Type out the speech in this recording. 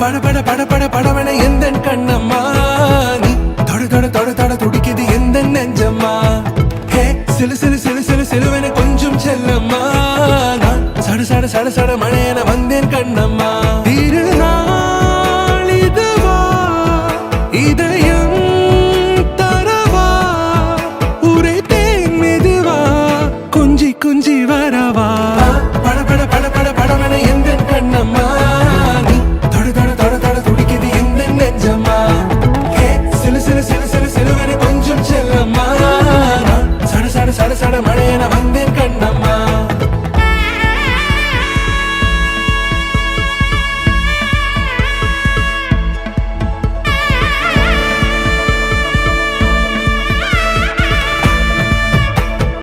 பட பட பட படவன எந்த கண்ணம்மா நீ தொட தொட தொட தொட துடிக்குது எந்த நெஞ்சம்மா ஹே சிலு சிலு சிலு சிலு சிலுவன கொஞ்சம் செல்லம்மா நான் சட சட சட சட மழையன வந்தேன் கண்ணம்மா திருநாள் இதுவா இதயம் தரவா உரைத்தேன் மெதுவா குஞ்சி குஞ்சி வரவா பட பட பட பட படவன எந்த கண்ணம்மா நீ தொட தொட தொட தொட துடிக்குது எந்த நெஞ்சம்மா ஹே சிலு சிலு சிலு சிலு சிலுவன கொஞ்சம் செல்லம்மா நான் சட சட சட சட மழையன வந்தேன் கண்ணம்மா